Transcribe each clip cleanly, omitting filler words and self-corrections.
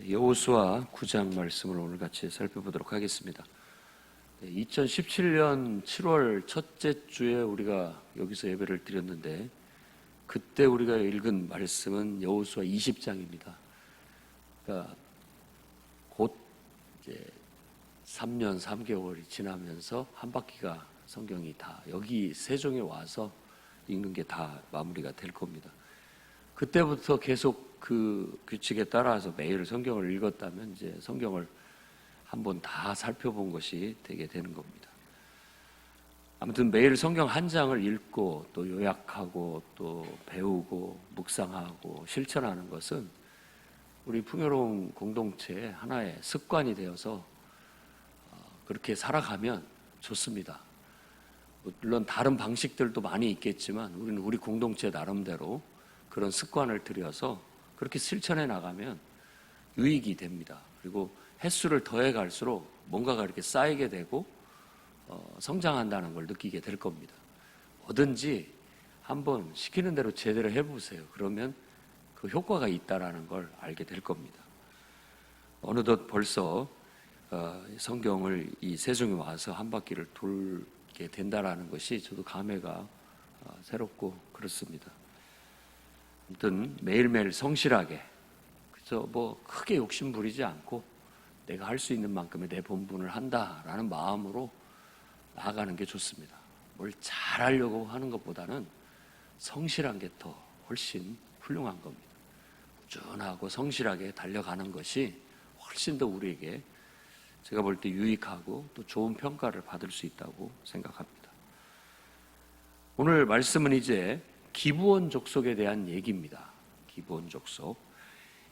여호수아 9장 말씀을 오늘 같이 살펴보도록 하겠습니다. 2017년 7월 첫째 주에 우리가 여기서 예배를 드렸는데 그때 우리가 읽은 말씀은 여호수아 20장입니다. 그러니까 곧 이제 3년 3개월이 지나면서 한 바퀴가 성경이 다 여기 세종에 와서 읽는 게 다 마무리가 될 겁니다. 그때부터 계속 그 규칙에 따라서 매일 성경을 읽었다면 이제 성경을 한번 다 살펴본 것이 되게 되는 겁니다. 아무튼 매일 성경 한 장을 읽고 또 요약하고 또 배우고 묵상하고 실천하는 것은 우리 풍요로운 공동체의 하나의 습관이 되어서 그렇게 살아가면 좋습니다. 물론 다른 방식들도 많이 있겠지만 우리는 우리 공동체 나름대로 그런 습관을 들여서 그렇게 실천해 나가면 유익이 됩니다. 그리고 횟수를 더해 갈수록 뭔가가 이렇게 쌓이게 되고 성장한다는 걸 느끼게 될 겁니다. 뭐든지 한번 시키는 대로 제대로 해보세요. 그러면 그 효과가 있다라는 걸 알게 될 겁니다. 어느덧 벌써 성경을 이 세종에 와서 한 바퀴를 돌게 된다라는 것이 저도 감회가 새롭고 그렇습니다. 아무튼 매일매일 성실하게 그래서 뭐 크게 욕심 부리지 않고 내가 할 수 있는 만큼의 내 본분을 한다라는 마음으로 나아가는 게 좋습니다. 뭘 잘하려고 하는 것보다는 성실한 게 더 훨씬 훌륭한 겁니다. 꾸준하고 성실하게 달려가는 것이 훨씬 더 우리에게 제가 볼 때 유익하고 또 좋은 평가를 받을 수 있다고 생각합니다. 오늘 말씀은 이제 기브온 족속에 대한 얘기입니다. 기브온 족속.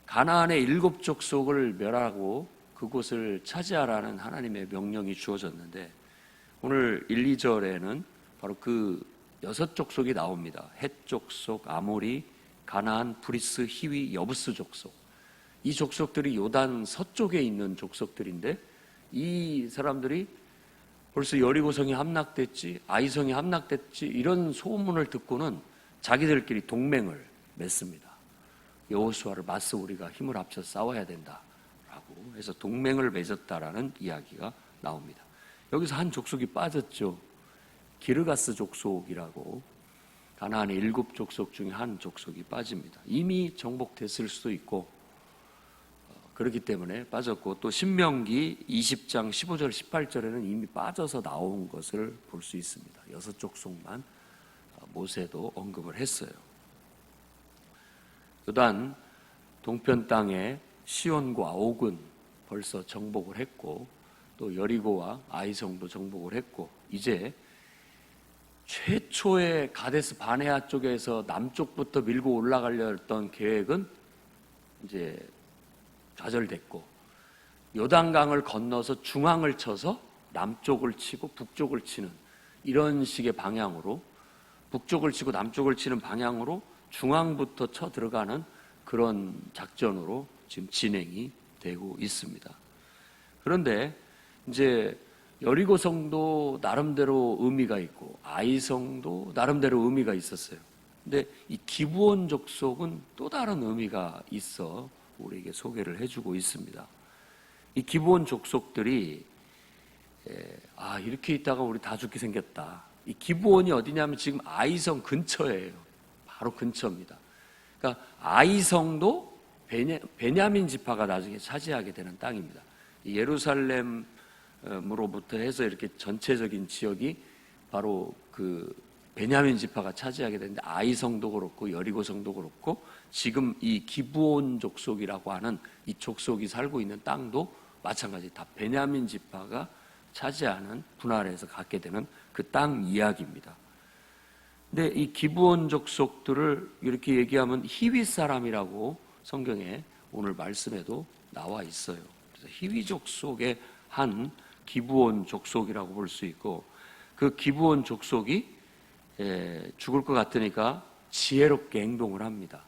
가나안의 7 족속을 멸하고 그곳을 차지하라는 하나님의 명령이 주어졌는데 오늘 1, 2절에는 바로 그 6 족속이 나옵니다. 헷 족속, 아모리, 가나안, 브리스, 히위, 여부스 족속. 이 족속들이 요단 서쪽에 있는 족속들인데 이 사람들이 벌써 여리고성이 함락됐지, 아이성이 함락됐지 이런 소문을 듣고는 자기들끼리 동맹을 맺습니다. 여호수아를 맞서 우리가 힘을 합쳐 싸워야 된다라고 해서 동맹을 맺었다라는 이야기가 나옵니다. 여기서 한 족속이 빠졌죠. 기르가스 족속이라고 가나안의 7 족속 중에 한 족속이 빠집니다. 이미 정복됐을 수도 있고 그렇기 때문에 빠졌고 또 신명기 20장 15절 18절에는 이미 빠져서 나온 것을 볼 수 있습니다. 6 족속만 모세도 언급을 했어요. 요단 동편 땅에 시온과 옥은 벌써 정복을 했고 또 여리고와 아이성도 정복을 했고 이제 최초의 가데스 바네아 쪽에서 남쪽부터 밀고 올라가려 했던 계획은 이제 좌절됐고 요단강을 건너서 중앙을 쳐서 남쪽을 치고 북쪽을 치는 이런 식의 방향으로 북쪽을 치고 남쪽을 치는 방향으로 중앙부터 쳐 들어가는 그런 작전으로 지금 진행이 되고 있습니다. 그런데 이제 여리고성도 나름대로 의미가 있고 아이성도 나름대로 의미가 있었어요. 근데 이 기브온 족속은 또 다른 의미가 있어 우리에게 소개를 해주고 있습니다. 이 기브온 족속들이 이렇게 있다가 우리 다 죽게 생겼다. 이 기브온이 어디냐면 지금 아이성 근처예요. 바로 근처입니다. 그러니까 아이성도 베냐민 지파가 나중에 차지하게 되는 땅입니다. 예루살렘으로부터 해서 이렇게 전체적인 지역이 바로 그 베냐민 지파가 차지하게 되는데 아이성도 그렇고 여리고성도 그렇고 지금 이 기브온 족속이라고 하는 이 족속이 살고 있는 땅도 마찬가지 다 베냐민 지파가 차지하는 분할해서 갖게 되는 그 땅 이야기입니다. 근데 이 기브온 족속들을 이렇게 얘기하면 히위 사람이라고 성경에 오늘 말씀에도 나와 있어요. 그래서 히위 족속의 한 기브온 족속이라고 볼 수 있고 그 기브온 족속이 죽을 것 같으니까 지혜롭게 행동을 합니다.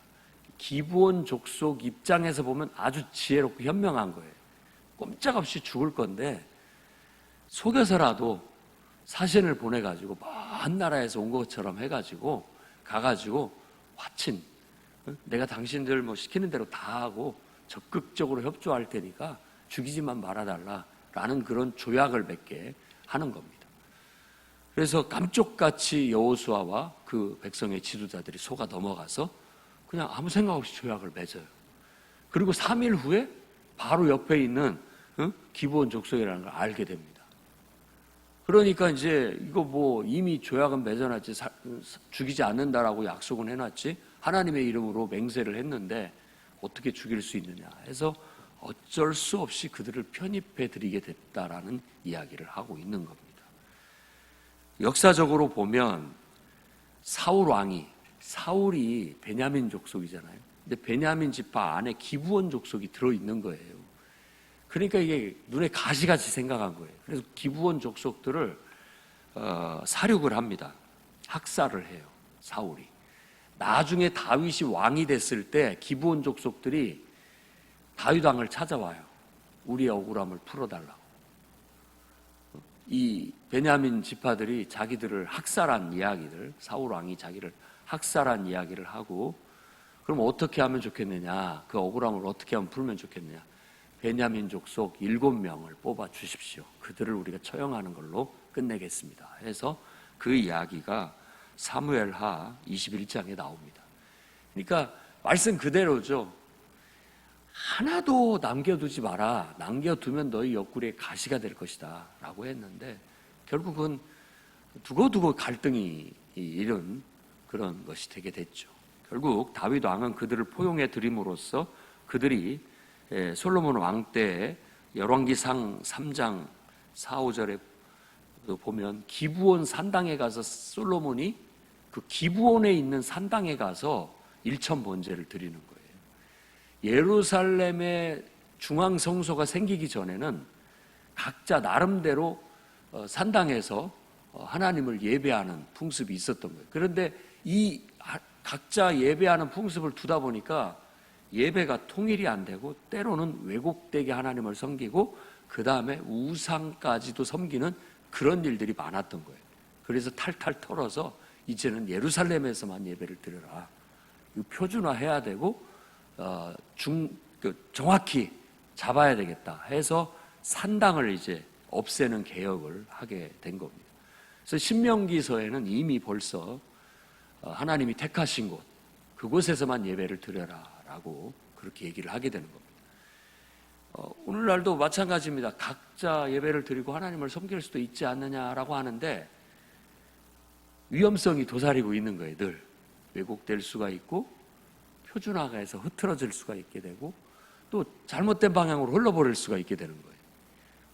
기브온 족속 입장에서 보면 아주 지혜롭고 현명한 거예요. 꼼짝없이 죽을 건데 속여서라도 사신을 보내가지고 먼 나라에서 온 것처럼 해가지고 가가지고 화친 내가 당신들 뭐 시키는 대로 다 하고 적극적으로 협조할 테니까 죽이지만 말아달라라는 그런 조약을 맺게 하는 겁니다. 그래서 깜쪽같이 여호수아와 그 백성의 지도자들이 속아 넘어가서 그냥 아무 생각 없이 조약을 맺어요. 그리고 3일 후에 바로 옆에 있는 기브온 족속이라는 걸 알게 됩니다. 그러니까 이제 이거 뭐 이미 조약은 맺어놨지, 죽이지 않는다라고 약속은 해놨지, 하나님의 이름으로 맹세를 했는데 어떻게 죽일 수 있느냐 해서 어쩔 수 없이 그들을 편입해 드리게 됐다라는 이야기를 하고 있는 겁니다. 역사적으로 보면 사울이 베냐민 족속이잖아요. 근데 베냐민 지파 안에 기브온 족속이 들어있는 거예요. 그러니까 이게 눈에 가시같이 생각한 거예요. 그래서 기브온 족속들을 사륙을 합니다. 학살을 해요, 사울이. 나중에 다윗이 왕이 됐을 때 기브온 족속들이 다윗 왕을 찾아와요. 우리의 억울함을 풀어달라고. 이 베냐민 지파들이 자기들을 학살한 이야기들, 사울 왕이 자기를 학살한 이야기를 하고, 그럼 어떻게 하면 좋겠느냐, 그 억울함을 어떻게 하면 풀면 좋겠느냐, 베냐민 족속 7명을 뽑아 주십시오. 그들을 우리가 처형하는 걸로 끝내겠습니다. 해서 그 이야기가 사무엘하 21장에 나옵니다. 그러니까 말씀 그대로죠. 하나도 남겨두지 마라. 남겨두면 너희 옆구리에 가시가 될 것이다 라고 했는데, 결국은 두고두고 갈등이 이런 그런 것이 되게 됐죠. 결국 다윗 왕은 그들을 포용해 드림으로써 그들이 솔로몬 왕 때 열왕기상 3장 4, 5절에 보면 기브온 산당에 가서 솔로몬이 그 기브온에 있는 산당에 가서 일천 번제를 드리는 거예요. 예루살렘의 중앙 성소가 생기기 전에는 각자 나름대로 산당에서 하나님을 예배하는 풍습이 있었던 거예요. 그런데 이 각자 예배하는 풍습을 두다 보니까 예배가 통일이 안 되고 때로는 왜곡되게 하나님을 섬기고 그 다음에 우상까지도 섬기는 그런 일들이 많았던 거예요. 그래서 탈탈 털어서 이제는 예루살렘에서만 예배를 드려라. 이거 표준화해야 되고 정확히 잡아야 되겠다 해서 산당을 이제 없애는 개혁을 하게 된 겁니다. 그래서 신명기서에는 이미 벌써 하나님이 택하신 곳, 그곳에서만 예배를 드려라라고 그렇게 얘기를 하게 되는 겁니다. 오늘날도 마찬가지입니다. 각자 예배를 드리고 하나님을 섬길 수도 있지 않느냐라고 하는데 위험성이 도사리고 있는 거예요. 늘 왜곡될 수가 있고 표준화가 해서 흐트러질 수가 있게 되고 또 잘못된 방향으로 흘러버릴 수가 있게 되는 거예요.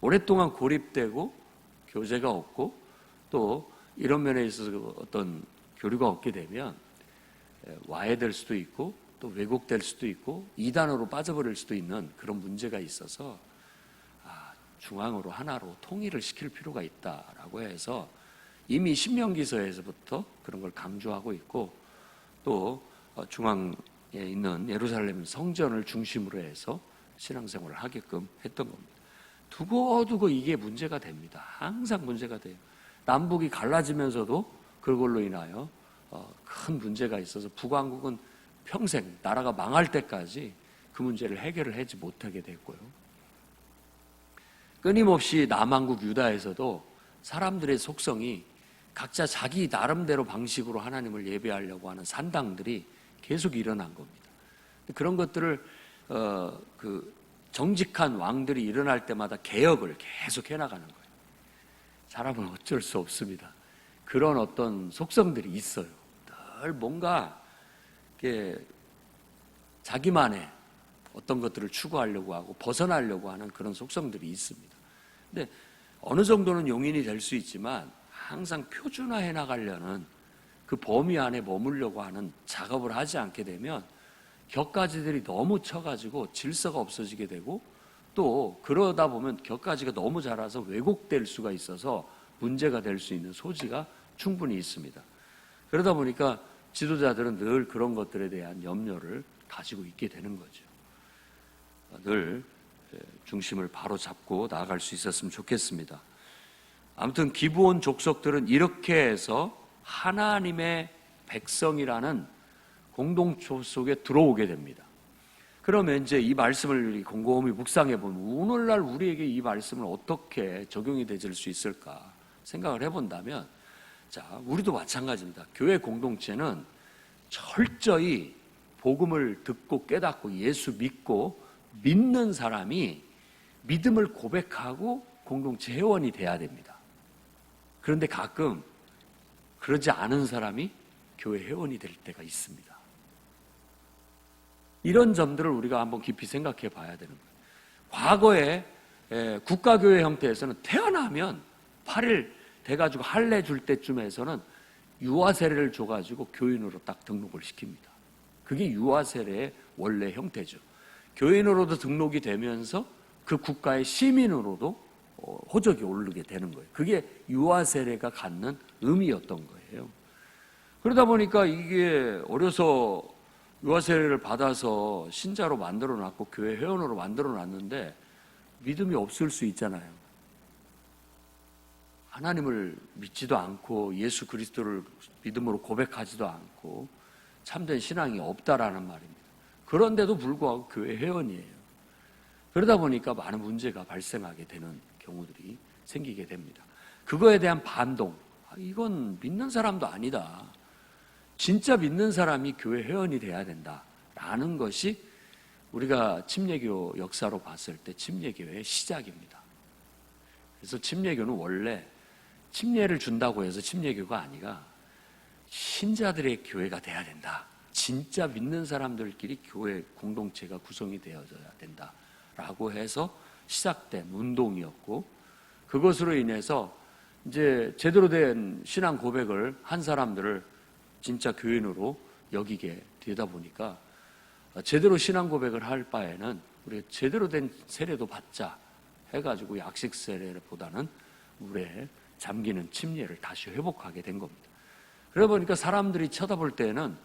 오랫동안 고립되고 교제가 없고 또 이런 면에 있어서 어떤 교류가 없게 되면 와해될 수도 있고 또 왜곡될 수도 있고 이단으로 빠져버릴 수도 있는 그런 문제가 있어서 중앙으로 하나로 통일을 시킬 필요가 있다라고 해서 이미 신명기서에서부터 그런 걸 강조하고 있고 또 중앙에 있는 예루살렘 성전을 중심으로 해서 신앙생활을 하게끔 했던 겁니다. 두고두고 이게 문제가 됩니다. 항상 문제가 돼요. 남북이 갈라지면서도 그걸로 인하여 큰 문제가 있어서 북왕국은 평생 나라가 망할 때까지 그 문제를 해결을 하지 못하게 됐고요. 끊임없이 남왕국 유다에서도 사람들의 속성이 각자 자기 나름대로 방식으로 하나님을 예배하려고 하는 산당들이 계속 일어난 겁니다. 그런 것들을 정직한 왕들이 일어날 때마다 개혁을 계속 해나가는 거예요. 사람은 어쩔 수 없습니다. 그런 어떤 속성들이 있어요. 늘 뭔가 자기만의 어떤 것들을 추구하려고 하고 벗어나려고 하는 그런 속성들이 있습니다. 근데 어느 정도는 용인이 될 수 있지만 항상 표준화해 나가려는 그 범위 안에 머물려고 하는 작업을 하지 않게 되면 격가지들이 너무 쳐가지고 질서가 없어지게 되고 또 그러다 보면 격가지가 너무 자라서 왜곡될 수가 있어서 문제가 될 수 있는 소지가 충분히 있습니다. 그러다 보니까 지도자들은 늘 그런 것들에 대한 염려를 가지고 있게 되는 거죠. 늘 중심을 바로 잡고 나아갈 수 있었으면 좋겠습니다. 아무튼 기브온 족속들은 이렇게 해서 하나님의 백성이라는 공동체 속에 들어오게 됩니다. 그러면 이제 이 말씀을 곰곰이 묵상해 보면 오늘날 우리에게 이 말씀을 어떻게 적용이 되질 수 있을까 생각을 해본다면, 자, 우리도 마찬가지입니다. 교회 공동체는 철저히 복음을 듣고 깨닫고 예수 믿고 믿는 사람이 믿음을 고백하고 공동체 회원이 돼야 됩니다. 그런데 가끔 그러지 않은 사람이 교회 회원이 될 때가 있습니다. 이런 점들을 우리가 한번 깊이 생각해 봐야 되는 거예요. 과거에 국가교회 형태에서는 태어나면 8일 돼가지고 할례 줄 때쯤에서는 유아세례를 줘가지고 교인으로 딱 등록을 시킵니다. 그게 유아세례의 원래 형태죠. 교인으로도 등록이 되면서 그 국가의 시민으로도 호적이 오르게 되는 거예요. 그게 유아세례가 갖는 의미였던 거예요. 그러다 보니까 이게 어려서 유아세례를 받아서 신자로 만들어놨고 교회 회원으로 만들어놨는데 믿음이 없을 수 있잖아요. 하나님을 믿지도 않고 예수 그리스도를 믿음으로 고백하지도 않고 참된 신앙이 없다라는 말입니다. 그런데도 불구하고 교회 회원이에요. 그러다 보니까 많은 문제가 발생하게 되는 경우들이 생기게 됩니다. 그거에 대한 반동, 이건 믿는 사람도 아니다. 진짜 믿는 사람이 교회 회원이 돼야 된다라는 것이 우리가 침례교 역사로 봤을 때 침례교회의 시작입니다. 그래서 침례교는 원래 침례를 준다고 해서 침례교가 아니라 신자들의 교회가 돼야 된다. 진짜 믿는 사람들끼리 교회 공동체가 구성이 되어져야 된다라고 해서 시작된 운동이었고, 그것으로 인해서 이제 제대로 된 신앙 고백을 한 사람들을 진짜 교인으로 여기게 되다 보니까 제대로 신앙 고백을 할 바에는 우리가 제대로 된 세례도 받자 해가지고 약식 세례보다는 물에 잠기는 침례를 다시 회복하게 된 겁니다. 그러다 보니까 사람들이 쳐다볼 때는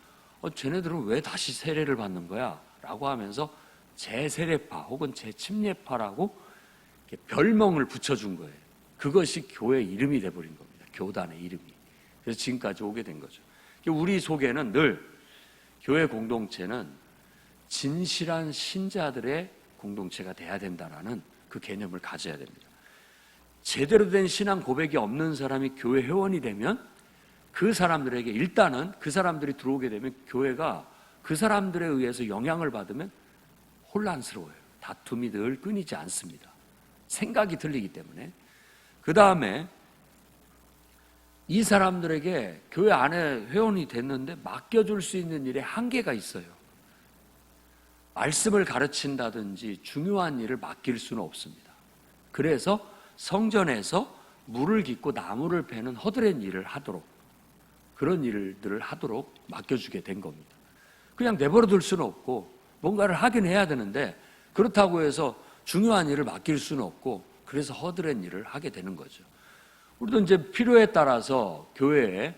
쟤네들은 왜 다시 세례를 받는 거야? 라고 하면서 재세례파 혹은 재침례파라고 별명을 붙여준 거예요. 그것이 교회 이름이 돼버린 겁니다. 교단의 이름이. 그래서 지금까지 오게 된 거죠. 우리 속에는 늘 교회 공동체는 진실한 신자들의 공동체가 돼야 된다는 그 개념을 가져야 됩니다. 제대로 된 신앙 고백이 없는 사람이 교회 회원이 되면 그 사람들에게 일단은 그 사람들이 들어오게 되면 교회가 그 사람들에 의해서 영향을 받으면 혼란스러워요. 다툼이 늘 끊이지 않습니다. 생각이 틀리기 때문에. 그 다음에 이 사람들에게 교회 안에 회원이 됐는데 맡겨줄 수 있는 일에 한계가 있어요. 말씀을 가르친다든지 중요한 일을 맡길 수는 없습니다. 그래서 성전에서 물을 깃고 나무를 베는 허드렛 일을 하도록, 그런 일들을 하도록 맡겨주게 된 겁니다. 그냥 내버려둘 수는 없고 뭔가를 하긴 해야 되는데, 그렇다고 해서 중요한 일을 맡길 수는 없고, 그래서 허드렛 일을 하게 되는 거죠. 우리도 이제 필요에 따라서 교회에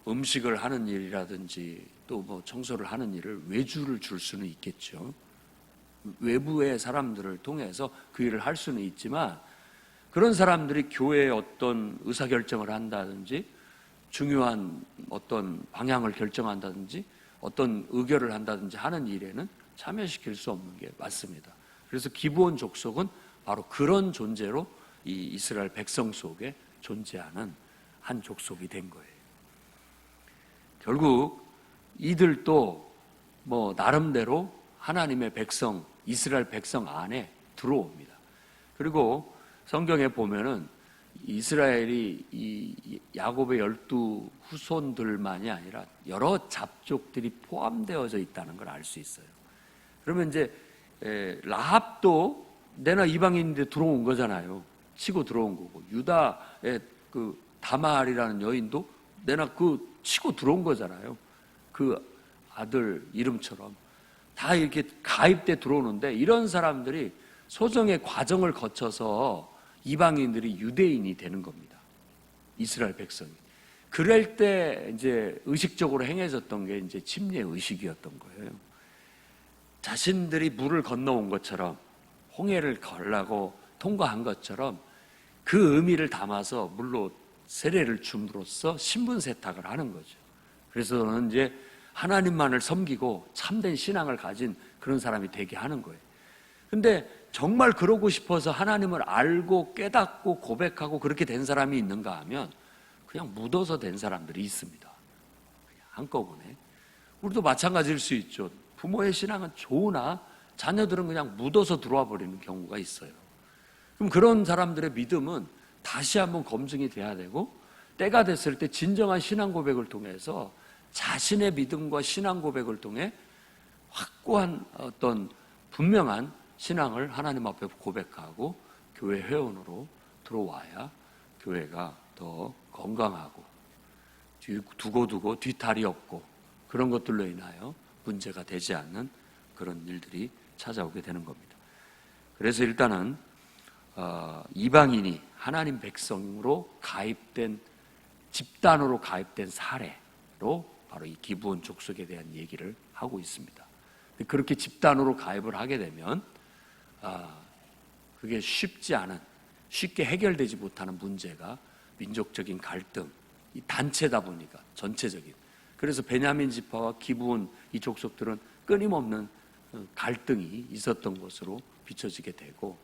음식을 하는 일이라든지 또 청소를 하는 일을 외주를 줄 수는 있겠죠. 외부의 사람들을 통해서 그 일을 할 수는 있지만, 그런 사람들이 교회에 어떤 의사결정을 한다든지 중요한 어떤 방향을 결정한다든지 어떤 의결을 한다든지 하는 일에는 참여시킬 수 없는 게 맞습니다. 그래서 기브온 족속은 바로 그런 존재로 이 이스라엘 백성 속에 존재하는 한 족속이 된 거예요. 결국 이들도 나름대로 하나님의 백성, 이스라엘 백성 안에 들어옵니다. 그리고 성경에 보면은 이스라엘이 이 야곱의 12 후손들만이 아니라 여러 잡족들이 포함되어져 있다는 걸 알 수 있어요. 그러면 이제 라합도 내나 이방인인데 들어온 거잖아요. 치고 들어온 거고, 유다의 그 다말이라는 여인도 내나 치고 들어온 거잖아요. 그 아들 이름처럼 다 이렇게 가입돼 들어오는데, 이런 사람들이 소정의 과정을 거쳐서 이방인들이 유대인이 되는 겁니다. 이스라엘 백성이. 그럴 때 이제 의식적으로 행해졌던 게 이제 침례 의식이었던 거예요. 자신들이 물을 건너온 것처럼, 홍해를 걸라고 통과한 것처럼 그 의미를 담아서 물로 세례를 줌으로써 신분 세탁을 하는 거죠. 그래서 저는 이제 하나님만을 섬기고 참된 신앙을 가진 그런 사람이 되게 하는 거예요. 근데 정말 그러고 싶어서 하나님을 알고 깨닫고 고백하고 그렇게 된 사람이 있는가 하면 그냥 묻어서 된 사람들이 있습니다. 그냥 한꺼번에. 우리도 마찬가지일 수 있죠. 부모의 신앙은 좋으나 자녀들은 그냥 묻어서 들어와 버리는 경우가 있어요. 그럼 그런 사람들의 믿음은 다시 한번 검증이 돼야 되고, 때가 됐을 때 진정한 신앙 고백을 통해서 자신의 믿음과 신앙 고백을 통해 확고한 어떤 분명한 신앙을 하나님 앞에 고백하고 교회 회원으로 들어와야 교회가 더 건강하고 두고두고 뒤탈이 없고 그런 것들로 인하여 문제가 되지 않는 그런 일들이 찾아오게 되는 겁니다. 그래서 일단은 이방인이 하나님 백성으로 가입된, 집단으로 가입된 사례로 바로 이 기브온 족속에 대한 얘기를 하고 있습니다. 그렇게 집단으로 가입을 하게 되면 그게 쉽게 해결되지 못하는 문제가 민족적인 갈등, 이 단체다 보니까 전체적인. 그래서 베냐민 지파와 기브온 이 족속들은 끊임없는 갈등이 있었던 것으로 비춰지게 되고,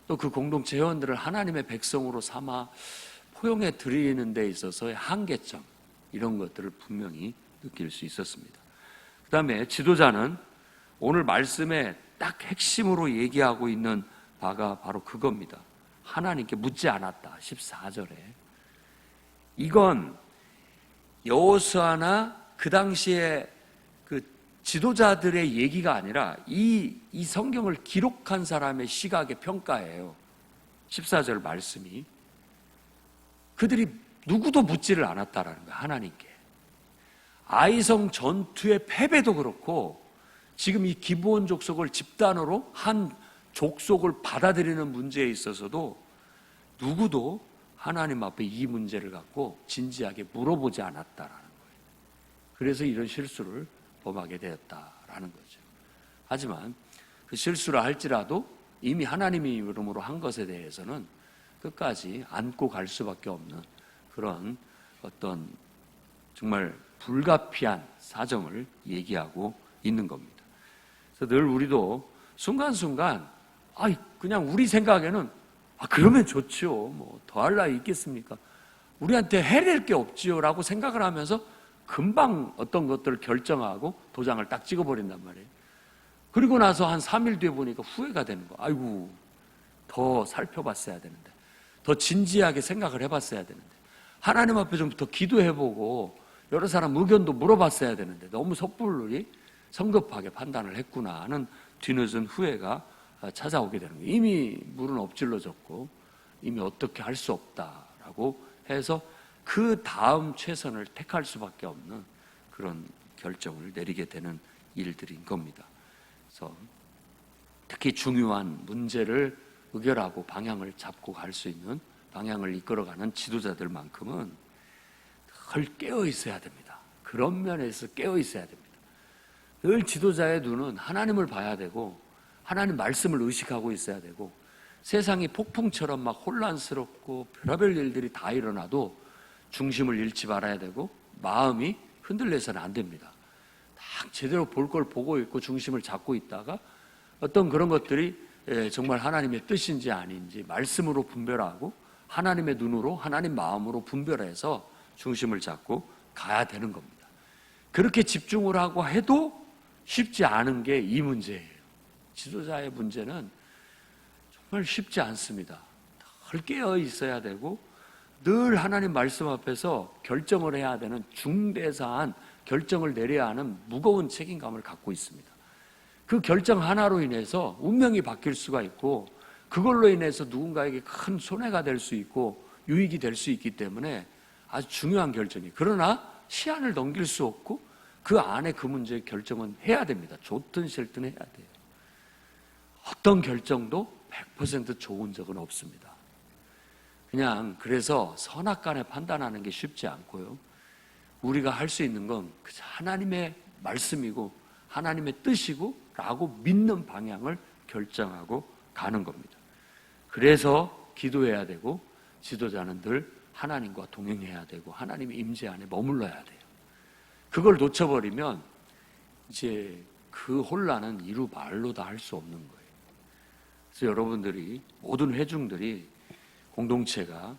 또 그 공동체 회원들을 하나님의 백성으로 삼아 포용해 드리는 데 있어서의 한계점, 이런 것들을 분명히 느낄 수 있었습니다. 그 다음에 지도자는 오늘 말씀에 딱 핵심으로 얘기하고 있는 바가 바로 그겁니다. 하나님께 묻지 않았다. 14절에. 이건 여호수아나 그 당시에 그 지도자들의 얘기가 아니라 이 성경을 기록한 사람의 시각의 평가예요. 14절 말씀이. 그들이 누구도 묻지를 않았다라는 거예요. 하나님께. 아이성 전투의 패배도 그렇고 지금 이 기브온 족속을 집단으로 한 족속을 받아들이는 문제에 있어서도 누구도 하나님 앞에 이 문제를 갖고 진지하게 물어보지 않았다라는 거예요. 그래서 이런 실수를 범하게 되었다라는 거죠. 하지만 그 실수를 할지라도 이미 하나님의 이름으로 한 것에 대해서는 끝까지 안고 갈 수밖에 없는 그런 어떤 정말 불가피한 사정을 얘기하고 있는 겁니다. 그래서 늘 우리도 순간순간 그냥 우리 생각에는 그러면 좋죠. 뭐 더할 나위 있겠습니까? 우리한테 해낼 게 없지요 라고 생각을 하면서 금방 어떤 것들을 결정하고 도장을 딱 찍어버린단 말이에요. 그리고 나서 한 3일 뒤에 보니까 후회가 되는 거. 아이고, 더 살펴봤어야 되는데, 더 진지하게 생각을 해봤어야 되는데, 하나님 앞에 좀 더 기도해보고 여러 사람 의견도 물어봤어야 되는데 너무 섣불리 성급하게 판단을 했구나 하는 뒤늦은 후회가 찾아오게 되는 거예요. 이미 물은 엎질러졌고 이미 어떻게 할 수 없다라고 해서 그 다음 최선을 택할 수밖에 없는 그런 결정을 내리게 되는 일들인 겁니다. 그래서 특히 중요한 문제를 의결하고 방향을 잡고 갈 수 있는, 방향을 이끌어가는 지도자들만큼은 늘 깨어 있어야 됩니다. 그런 면에서 깨어 있어야 됩니다. 늘 지도자의 눈은 하나님을 봐야 되고 하나님 말씀을 의식하고 있어야 되고, 세상이 폭풍처럼 막 혼란스럽고 별의별 일들이 다 일어나도 중심을 잃지 말아야 되고 마음이 흔들려서는 안 됩니다. 딱 제대로 볼 걸 보고 있고 중심을 잡고 있다가 어떤 그런 것들이 정말 하나님의 뜻인지 아닌지 말씀으로 분별하고 하나님의 눈으로, 하나님 마음으로 분별해서 중심을 잡고 가야 되는 겁니다. 그렇게 집중을 하고 해도 쉽지 않은 게 이 문제예요. 지도자의 문제는 정말 쉽지 않습니다. 늘 깨어 있어야 되고 늘 하나님 말씀 앞에서 결정을 해야 되는 중대사한 결정을 내려야 하는 무거운 책임감을 갖고 있습니다. 그 결정 하나로 인해서 운명이 바뀔 수가 있고 그걸로 인해서 누군가에게 큰 손해가 될 수 있고 유익이 될 수 있기 때문에 아주 중요한 결정이에요. 그러나 시한을 넘길 수 없고 그 안에 그 문제의 결정은 해야 됩니다. 좋든 싫든 해야 돼요. 어떤 결정도 100% 좋은 적은 없습니다. 그냥 그래서 선악간에 판단하는 게 쉽지 않고요. 우리가 할 수 있는 건 그저 하나님의 말씀이고 하나님의 뜻이고 라고 믿는 방향을 결정하고 가는 겁니다. 그래서 기도해야 되고 지도자는 늘 하나님과 동행해야 되고 하나님의 임재 안에 머물러야 돼요. 그걸 놓쳐버리면 이제 그 혼란은 이루 말로 다 할 수 없는 거예요. 그래서 여러분들이, 모든 회중들이, 공동체가,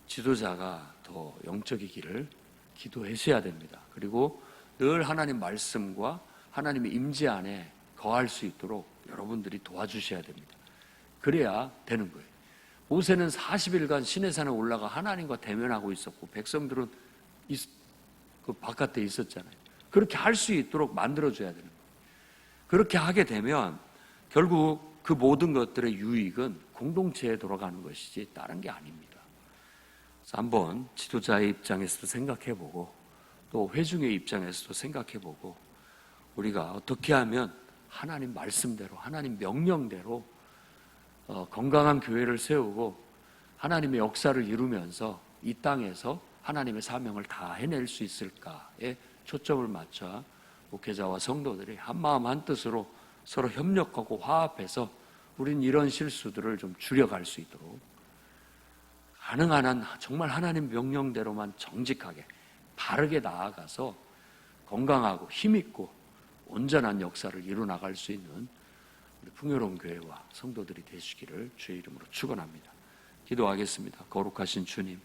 지도자가 더 영적이기를 기도하셔야 됩니다. 그리고 늘 하나님 말씀과 하나님의 임재 안에 거할 수 있도록 여러분들이 도와주셔야 됩니다. 그래야 되는 거예요. 모세는 40일간 시내산에 올라가 하나님과 대면하고 있었고 백성들은 그 바깥에 있었잖아요. 그렇게 할 수 있도록 만들어줘야 되는 거예요. 그렇게 하게 되면 결국 그 모든 것들의 유익은 공동체에 돌아가는 것이지 다른 게 아닙니다. 그래서 한번 지도자의 입장에서도 생각해보고 또 회중의 입장에서도 생각해보고 우리가 어떻게 하면 하나님 말씀대로, 하나님 명령대로 건강한 교회를 세우고 하나님의 역사를 이루면서 이 땅에서 하나님의 사명을 다 해낼 수 있을까에 초점을 맞춰 목회자와 성도들이 한마음 한뜻으로 서로 협력하고 화합해서 우린 이런 실수들을 좀 줄여갈 수 있도록 가능한 한 정말 하나님 명령대로만 정직하게 바르게 나아가서 건강하고 힘있고 온전한 역사를 이루나갈 수 있는 우리 풍요로운 교회와 성도들이 되시기를 주의 이름으로 축원합니다. 기도하겠습니다. 거룩하신 주님,